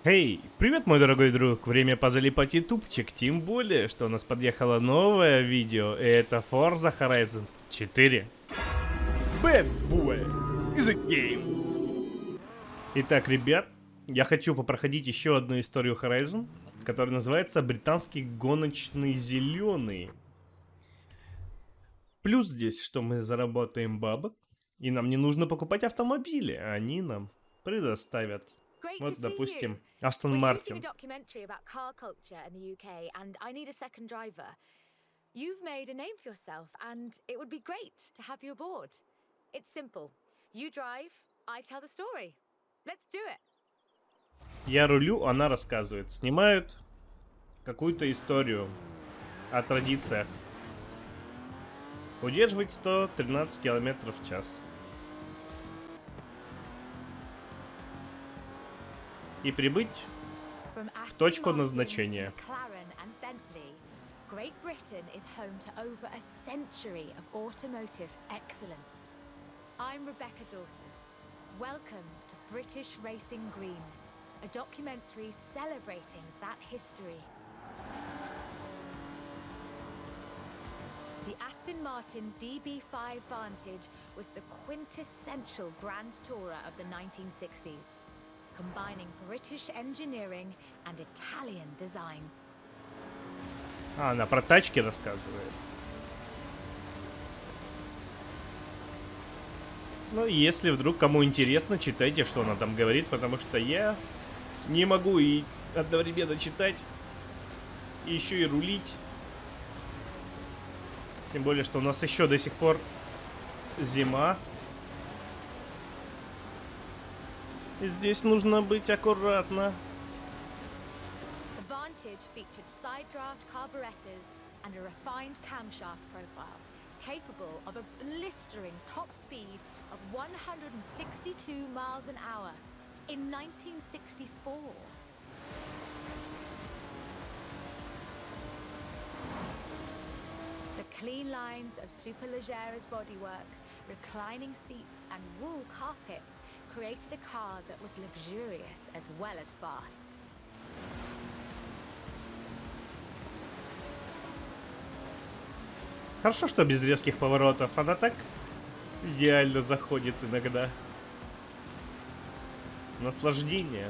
Эй, привет, мой дорогой друг! Время позалипать ютубчик, тем более, что у нас подъехало новое видео, и это Forza Horizon 4. Bad boy is a game. Итак, ребят, я хочу попроходить еще одну историю Horizon, которая называется «Британский гоночный зеленый». Плюс здесь, что мы заработаем бабок, и нам не нужно покупать автомобили, а они нам предоставят. Вот, допустим, Астон Мартин. You've made a name for yourself, and it would be great to have you aboard. It's simple. You drive, I tell the story. Let's do it. Я рулю, она рассказывает. Снимают какую-то историю о традициях. Удерживать 113 км в час. И прибыть в точку назначения. Great Britain is home to over a century of automotive excellence. I'm Rebecca Dawson. Welcome to British Racing Green, a documentary celebrating that history. The Aston Martin DB5 Vantage was the quintessential Grand Tourer of the 1960s, combining British engineering and Italian design. А, она про тачки рассказывает. Ну, если вдруг кому интересно, читайте, что она там говорит, потому что я не могу и одновременно читать, и еще и рулить. Тем более, что у нас еще до сих пор зима. И здесь нужно быть аккуратно. Featured side draft carburetors and a refined camshaft profile, capable of a blistering top speed of 162 miles an hour in 1964. The clean lines of Superleggera's bodywork, reclining seats and wool carpets created a car that was luxurious as well as fast. Хорошо, что без резких поворотов. Она так идеально заходит иногда. Наслаждение.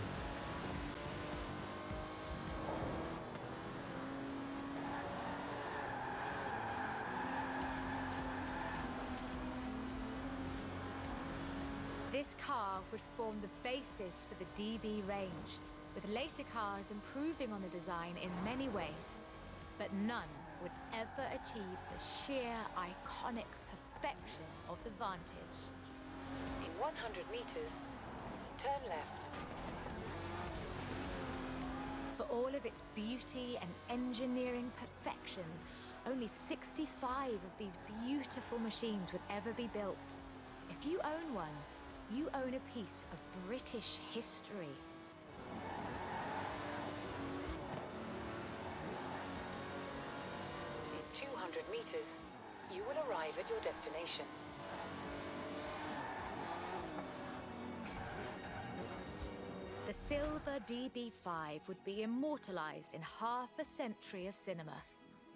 This car would form the basis for the DB range, with later cars improving on the design in many ways, but none would ever achieve the sheer iconic perfection of the Vantage. In 100 meters, turn left. For all of its beauty and engineering perfection, only 65 of these beautiful machines would ever be built. If you own one, you own a piece of British history. In 200 meters, you will arrive at your destination. The silver DB5 would be immortalized in half a century of cinema.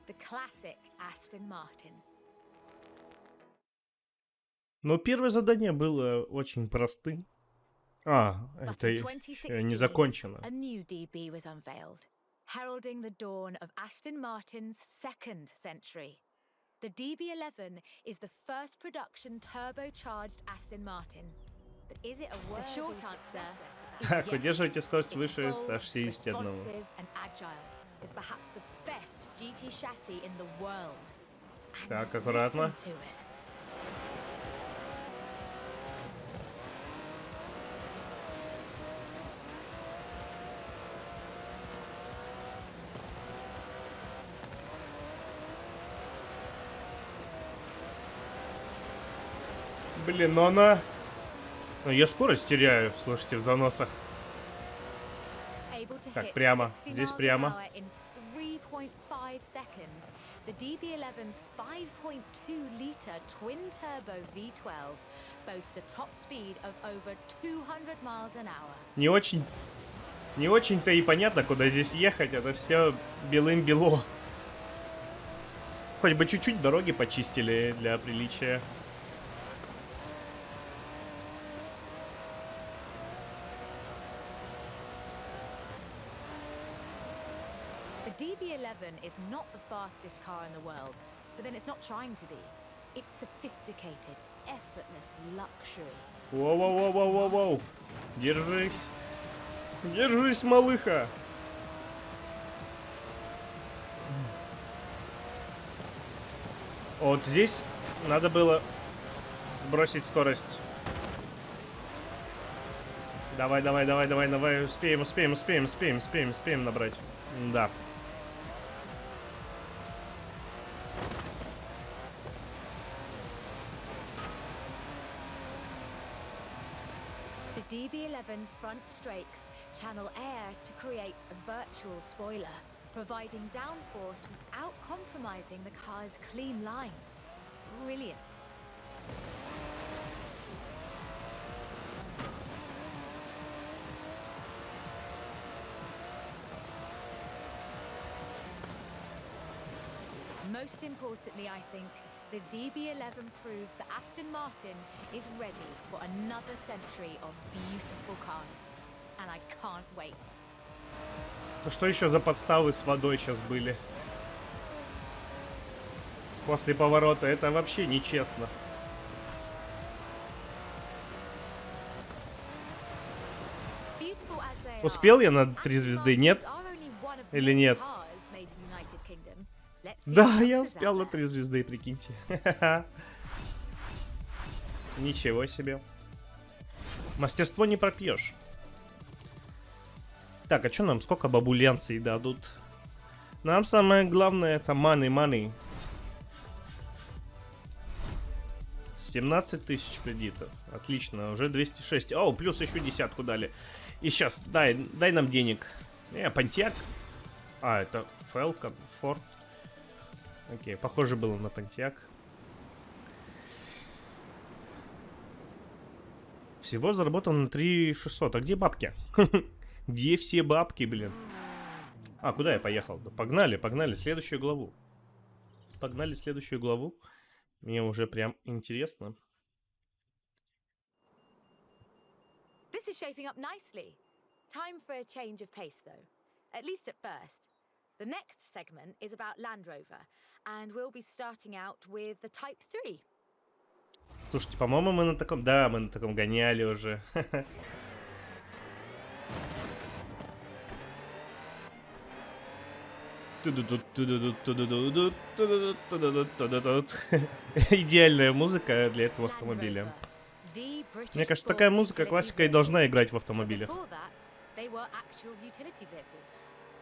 The classic Aston Martin. Но первое задание было очень простым. А, это не закончено. A new DB was unveiled, heralding the dawn of Aston Martin's second century. The DB11 is the first production turbocharged Aston Martin. But is it a worthy short answer? Так, удерживайте скорость выше 161. Is perhaps the best GT chassis in the world. Так, аккуратно. Блин, но она... Но я скорость теряю, слушайте, в заносах. Так, прямо. Здесь прямо. The DB11's 5.2-litre twin-turbo V12 boasts a top speed of over 200 miles an hour. Не очень Не очень-то и понятно, куда здесь ехать. Это все белым-бело. Хоть бы чуть-чуть дороги почистили для приличия. The DB11 is not the fastest car in the world, but then it's not trying to be. It's sophisticated, effortless luxury. Воу-воу-воу-воу-воу. Держись. Держись, малыха. Вот здесь надо было сбросить скорость. Давай, давай, давай, давай, давай. Успеем, успеем, успеем, успеем, успеем, успеем набрать. Да. The DB11's front strakes channel air to create a virtual spoiler, providing downforce without compromising the car's clean lines. Brilliant. Most importantly, I think, the DB11 proves that Aston Martin is ready for another century of beautiful cars. And I can't wait. Ну что еще за подставы с водой сейчас были? После поворота это вообще нечестно. Beautiful as they are, Успел я на 3 Aston звезды, Martins нет? are only one of Или many нет? cars made in the United Kingdom. Let's see Да, what я else is успел out на there. 3 звезды, прикиньте. Ничего себе. Мастерство не пропьешь. Так, а что нам? Сколько бабулянций дадут? Нам самое главное это money. 17 тысяч кредитов. Отлично, уже 206. О, плюс еще десятку дали. И сейчас, дай нам денег. Понтиак. А, это Falcon, Ford. Окей, похоже было на Понтиак. Всего заработано на 3600. А где бабки? Где все бабки, блин? А, куда я поехал? Да погнали, погнали, следующую главу. Погнали следующую главу. Мне уже прям интересно. This is shaping up nicely. Time for a change of pace, though. At least at first. The next segment is about Land Rover, and we'll be starting out with the Type 3. Слушайте, по-моему, мы на таком... Да, мы на таком гоняли уже. Идеальная музыка для этого автомобиля. Мне кажется, такая музыка классика и должна играть в автомобилях.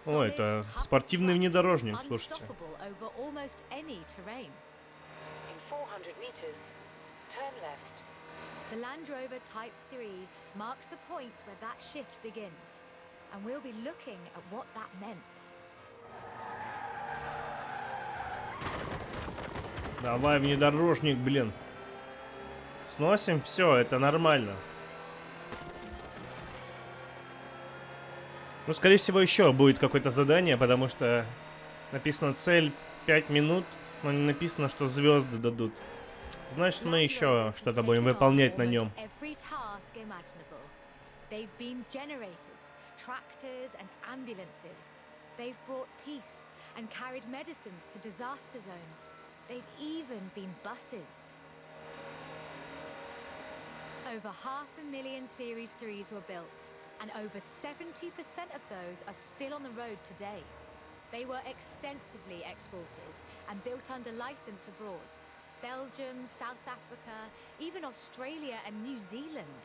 О, это спортивный внедорожник, слушайте. In 400 meters, turn left. The Land Rover Type 3 marks the point where that shift begins, and we'll be looking at what that meant. Давай, внедорожник, блин. Сносим, все, это нормально. Ну, скорее всего, еще будет какое-то задание, потому что написано цель 5 минут, но не написано, что звезды дадут. Значит, мы еще что-то будем выполнять на нем. They've been generators, tractors and ambulances. They've brought peace and carried medicines to disaster zones. They've even been buses. Over 500,000 Series 3s were built, and over 70% of those are still on the road today. They were extensively exported and built under license abroad. Belgium, South Africa, even Australia and New Zealand.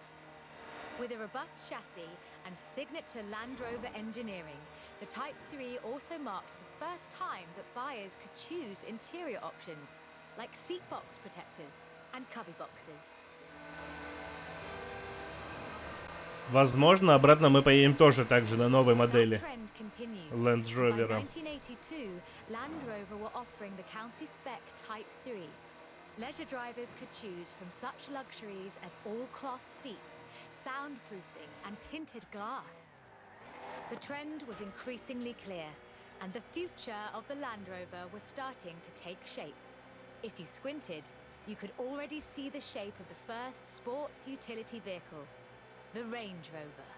With a robust chassis and signature Land Rover engineering, the Type 3 also marked the first time that buyers could choose interior options, like seat box protectors and cubby boxes. Возможно, обратно мы поедем тоже так же на новой модели Land Rover. By 1982, Land Rover were offering the county spec Type 3. Leisure drivers could choose from such luxuries as all-cloth seats, soundproofing and tinted glass. The trend was increasingly clear, and the future of the Land Rover was starting to take shape. If you squinted, you could already see the shape of the first sports utility vehicle, the Range Rover.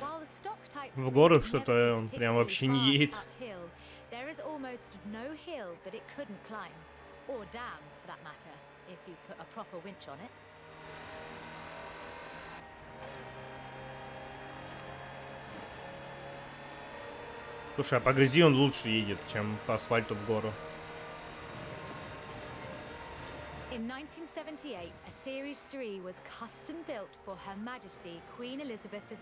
While the stock type В гору never что-то been он прям particularly вообще не fast едет. uphill, there is almost no hill that it couldn't climb, or down for that matter, if you put a proper winch on it. Слушай, а по грязи он лучше едет, чем по асфальту в гору. In 1978, a Series 3 was custom built for Her Majesty Queen Elizabeth II.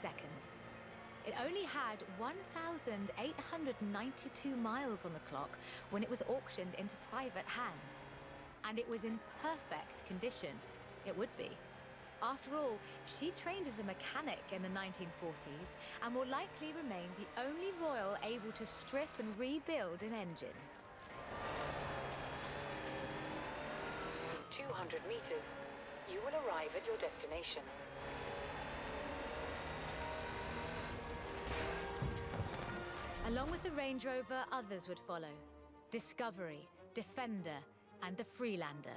It only had 1,892 miles on the clock when it was auctioned into private hands. And it was in perfect condition. It would be. After all, she trained as a mechanic in the 1940s and will likely remain the only royal able to strip and rebuild an engine. 200 meters, you will arrive at your destination. Along with the Range Rover, others would follow. Discovery, Defender, and the Freelander.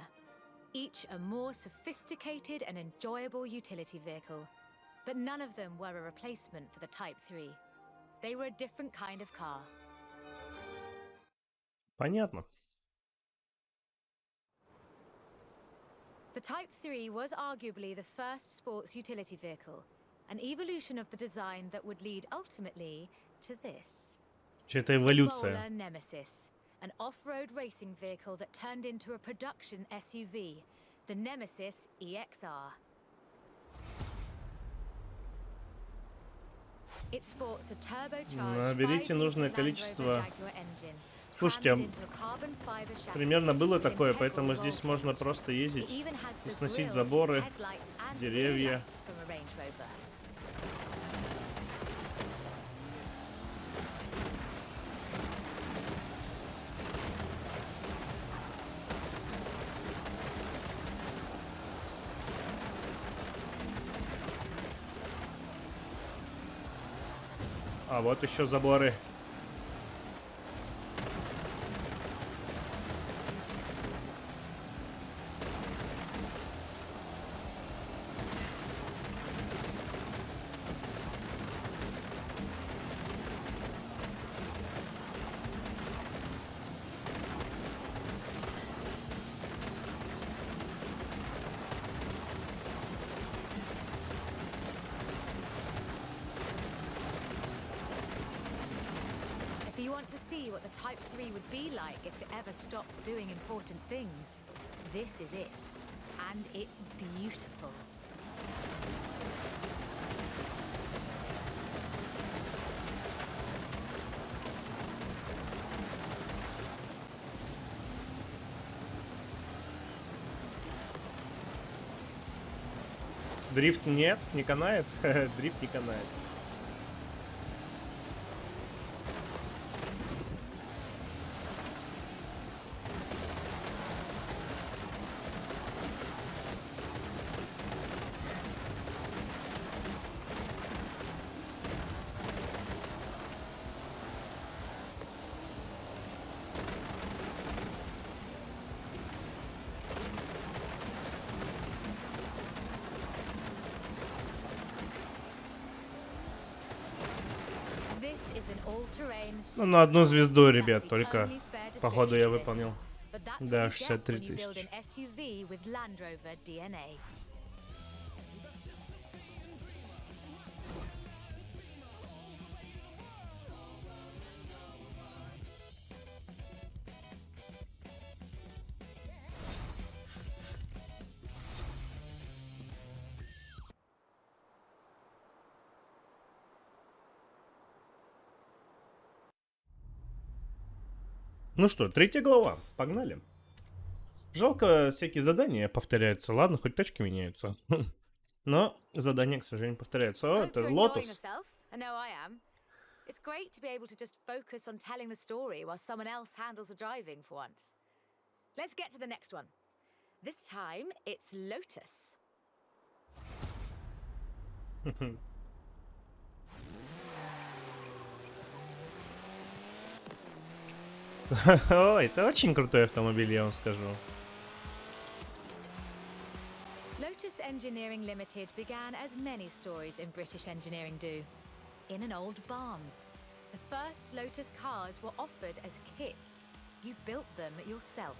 Each a more sophisticated and enjoyable utility vehicle. But none of them were a replacement for the Type 3. They were a different kind of car. Понятно. The Type 3 was arguably the first sports utility vehicle, an evolution of the design that would lead ultimately to this. Что-то эволюция. Bowler Nemesis, an off-road racing vehicle that turned into a production SUV, the Nemesis EXR. It sports a turbocharged Наберите 5-liter нужное Land Rover количество. Jaguar engine, Слушайте, crammed into a carbon fiber chassis примерно было with такое, integral поэтому roll здесь можно cage. просто It ездить even has и the сносить grille, заборы, headlights, and деревья. rear lights from a Range Rover. А вот еще заборы. If you want to see what the Type 3 would be like if it ever stopped doing important things, this is it. And it's beautiful. Дрифт нет, не канает. Дрифт не канает. This is an all-terrain Ну, на одну звезду, That's ребят, the только only fair походу я description of this. выполнил. But that's Да, what you get 63 when you build тысячи. an SUV with Land Rover DNA. Ну что, 3 глава, погнали. Жалко, всякие задания повторяются. Ладно, хоть точки меняются. Но задания, к сожалению, повторяются. О, Hope это you're enjoying Лотус. yourself. I know I am. It's great to be able to just focus on telling the story while someone else handles the driving for once. Let's get to the next one. This time, it's Lotus. О, это очень крутой автомобиль, я вам скажу. Lotus Engineering Limited began as many stories in British engineering do, in an old barn. The first Lotus cars were offered as kits. You built them yourself.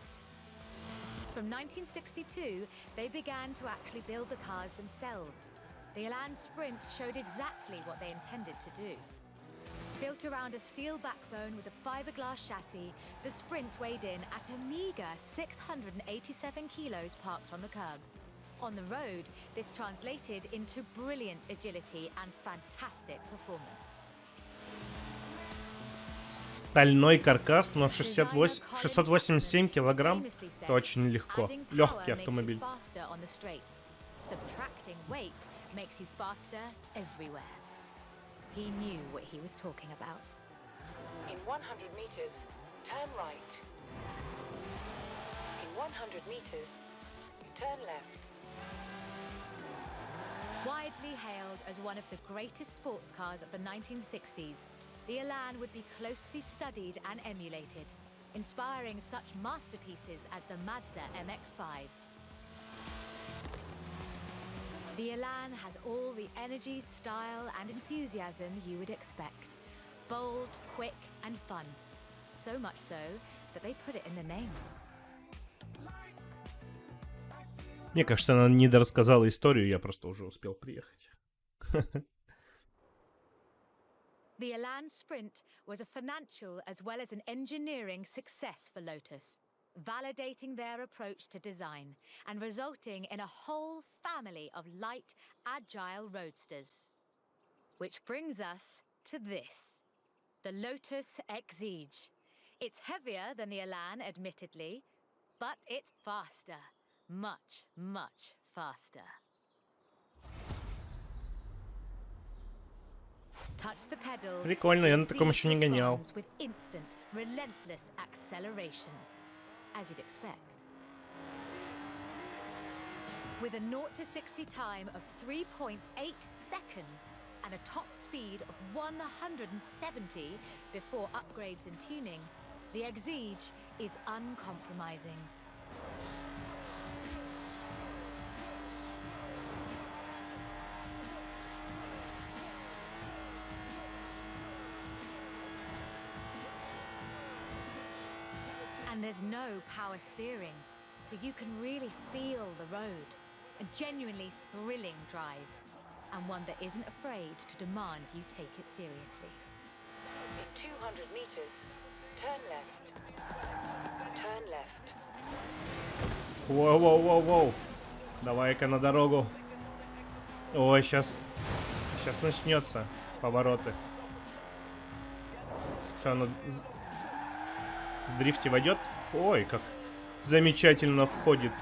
From 1962, they began to actually build the cars themselves. The Elan Sprint showed exactly what they intended to do. Built around a steel backbone with a fiberglass chassis, the Sprint weighed in at a meager 687 kilos parked on the curb. On the road, this translated into brilliant agility and fantastic performance. Стальной каркас, но 687 килограмм. Это очень легко. Легкий автомобиль. Subtracting weight makes you faster everywhere. He knew what he was talking about. In 100 meters, turn right. In 100 meters, turn left. Widely hailed as one of the greatest sports cars of the 1960s, the Elan would be closely studied and emulated, inspiring such masterpieces as the Mazda MX-5. The Elan has all the energy, style, and enthusiasm you would expect. Bold, quick, and fun. So much so that they put it in the name. Мне кажется, она недорассказала историю, я просто уже успел приехать. The Elan Sprint was a financial as well as an engineering success for Lotus, validating their approach to design and resulting in a whole family of light, agile roadsters. Which brings us to this, the Lotus Exige. It's heavier than the Elan, admittedly, but it's faster. Much, much faster. Touch the pedal. Прикольно, я на таком еще не гонял. With instant, relentless acceleration, as you'd expect. With a 0 to 60 time of 3.8 seconds and a top speed of 170 before upgrades and tuning, the Exige is uncompromising. And there's no power steering, so you can really feel the road. A genuinely thrilling drive, and one that isn't afraid to demand you take it seriously. In 200 meters, turn left. Turn left. Воу-воу-воу-воу. Давай-ка на дорогу. Ой, сейчас начнется повороты. Что, оно в дрифте войдет? Ой, как замечательно входит.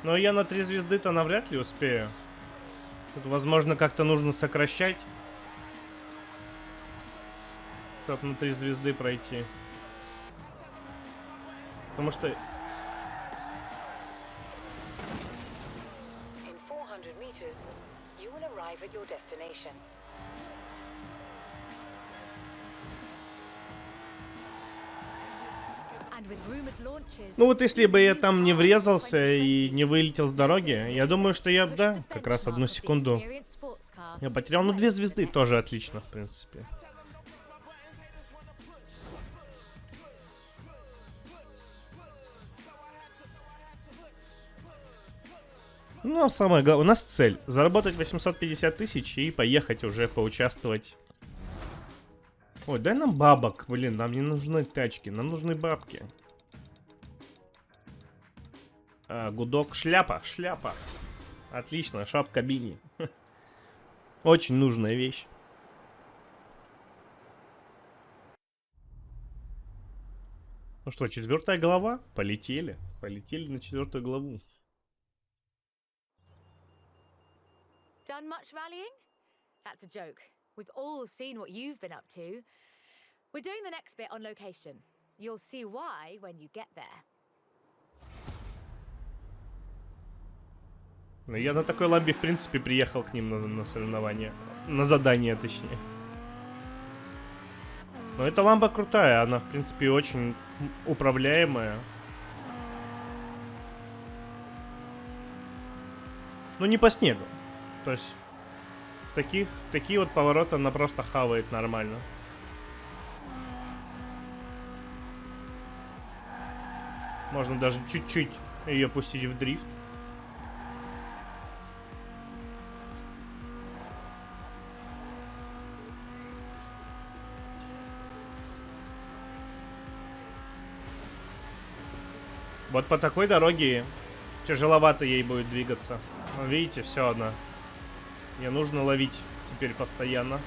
Но я на 3 звезды-то навряд ли успею. Тут, возможно, как-то нужно сокращать, чтобы на 3 звезды пройти. Потому что... In 400 meters, you will arrive at your destination. Ну вот если бы я там не врезался и не вылетел с дороги, я думаю, что я, да, как раз 1 секунду я потерял. Ну 2 звезды тоже отлично, в принципе. Ну, а самое главное, у нас цель заработать 850 тысяч и поехать уже поучаствовать. Ой, дай нам бабок, блин, нам не нужны тачки, нам нужны бабки. Гудок, шляпа. Отлично, шапка бини. Очень нужная вещь. Ну что, 4-я глава? Полетели на 4-ю главу. Done much rallying? That's a joke. We've all seen what you've been up to. We're doing the next bit on location. You'll see why when you get there. Ну, я на такой ламбе, в принципе, приехал к ним на соревнования. На задание, точнее. Но эта лампа крутая, она, в принципе, очень управляемая. Ну, не по снегу. То есть, в такие вот повороты она просто хавает нормально. Можно даже чуть-чуть ее пустить в дрифт. Вот по такой дороге тяжеловато ей будет двигаться. Но видите, все одно. Мне нужно ловить теперь постоянно.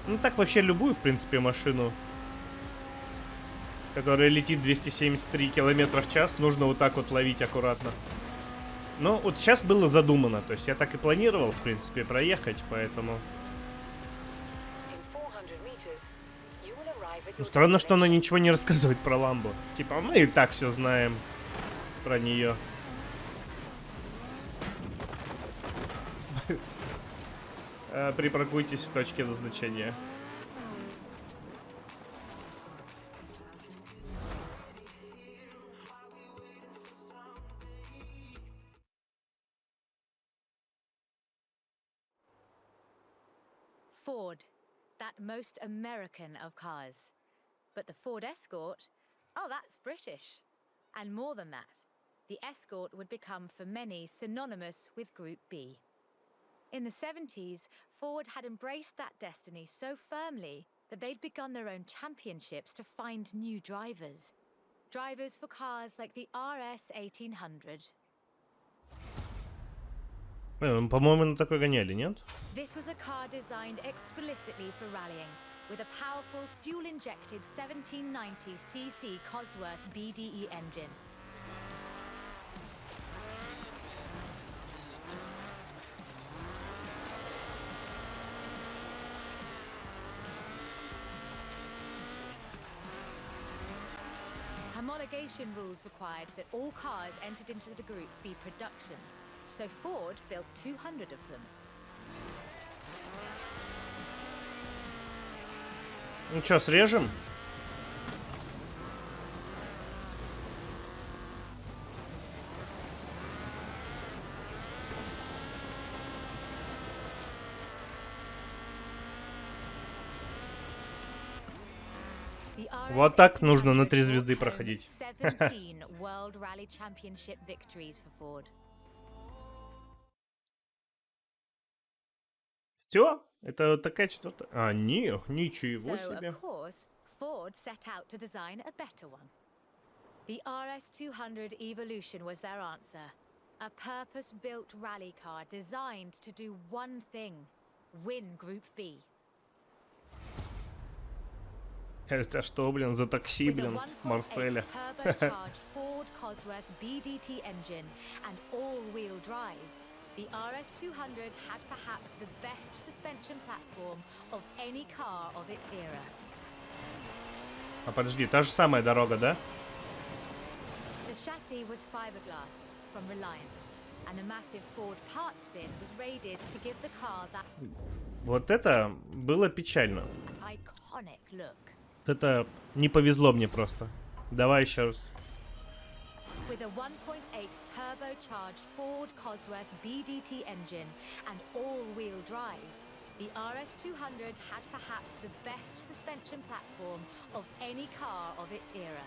Ну так вообще любую, в принципе, машину, которая летит 273 километра в час, нужно вот так вот ловить аккуратно. Но вот сейчас было задумано. То есть я так и планировал, в принципе, проехать, поэтому... Ну, странно, что она ничего не рассказывает про ламбу. Типа, мы и так все знаем про нее. Припаркуйтесь в точке назначения. Ford, that most American of cars. But the Ford Escort, oh, that's British. And more than that, the Escort would become for many synonymous with Group B. In the 70s, Ford had embraced that destiny so firmly that they'd begun their own championships to find new drivers. Drivers for cars like the RS 1800. По-моему, на такой гоняли, нет? This was a car designed explicitly for rallying, with a powerful fuel-injected 1790cc Cosworth BDE engine. Homologation rules required that all cars entered into the group be production, so Ford built 200 of them. Ну что, срежем? Вот так нужно на 3 звезды проходить. Все? Это вот такая четвертая... А, не, ничего себе. Ford set out to design a better one. The RS200 Evolution was their answer. A purpose-built rally car designed to do one thing: win Group B. Это что, блин, за такси, блин, в Марселе? Turbocharged Ford Cosworth BDT engine and all-wheel drive, the RS200 had perhaps the best suspension platform of any car of its era. А подожди, та же самая дорога, да? The chassis was fiberglass from Reliant, and the massive Ford parts bin was raided to give the car that Вот это было печально. iconic look. Это не повезло мне просто. Давай еще раз. With a 1.8 turbocharged Ford Cosworth BDT engine and all-wheel drive, the RS200 had perhaps the best suspension platform of any car of its era.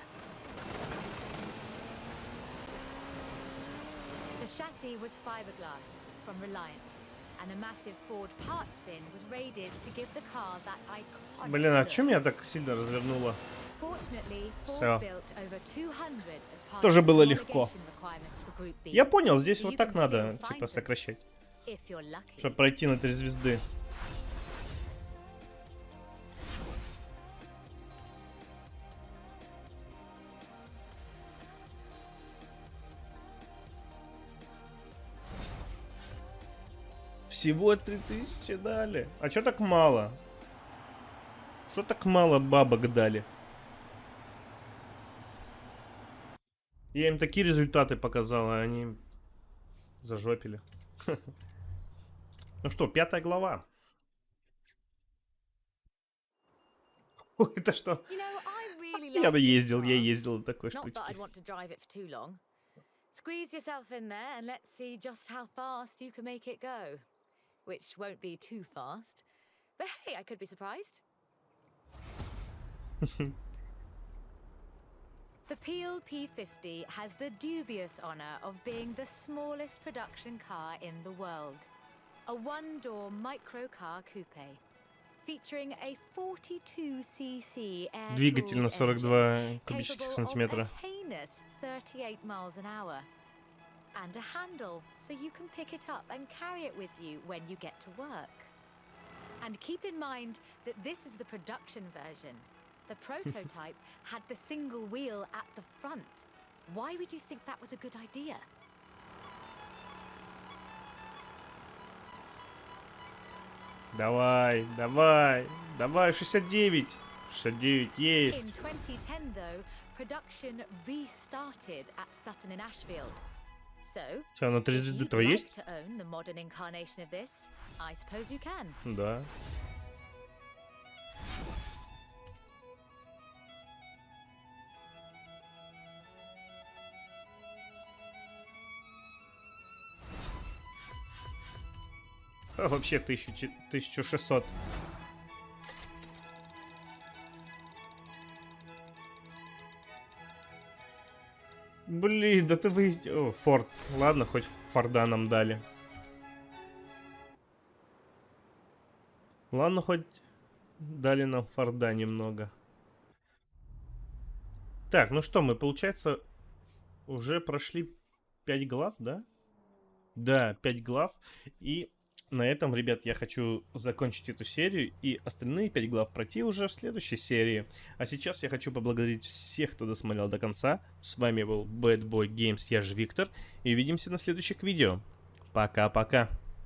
The chassis was fiberglass from Reliant, and the massive Ford parts bin was raided to give the car that iconic Блин, а look. в чем меня так сильно развернуло? Fortunately, Всё. Ford built over 200 as part Тоже of the было легко. homologation requirements for Group B. Я понял, здесь So вот you так can надо, still find типа, them сокращать. if you're lucky. Чтобы пройти на 3 звезды. Всего 3000 дали. А чё так мало? Что так мало бабок дали? Я им такие результаты показал, а они зажопили. Ну что, 5 глава. Ой, это что? You know, I really Я like this ездил на такой car. Not that I'd штучке. want to drive it for too long. Squeeze yourself in there and let's see just how fast you can make it go. Which won't be too fast. But hey, I could be surprised. The Peel P50 has the dubious honour of being the smallest production car in the world. A one-door microcar coupe, featuring a 42cc Двигатель на air-cooled 42 engine кубических capable of сантиметра. a heinous 38 miles an hour. And a handle, so you can pick it up and carry it with you when you get to work. And keep in mind that this is the production version. The prototype had the single wheel at the front. Why would you think that was a good idea? Давай, давай, давай, 69. 69 In есть. 2010, though, production restarted at Sutton in Ashfield. So, Что, на 3 if звезды you'd твои like есть? to own the modern incarnation of this, I suppose you can. Да. А, вообще 1600. Блин, да ты выездил. О, Форд. Ладно, хоть Форда нам дали. Ладно, хоть дали нам Форда немного. Так, ну что, мы, получается, уже прошли 5 глав, да? Да, 5 глав. И на этом, ребят, я хочу закончить эту серию. И остальные 5 глав пройти уже в следующей серии. А сейчас я хочу поблагодарить всех, кто досмотрел до конца. С вами был Bad Boy Games, я же Виктор. И увидимся на следующих видео. Пока-пока.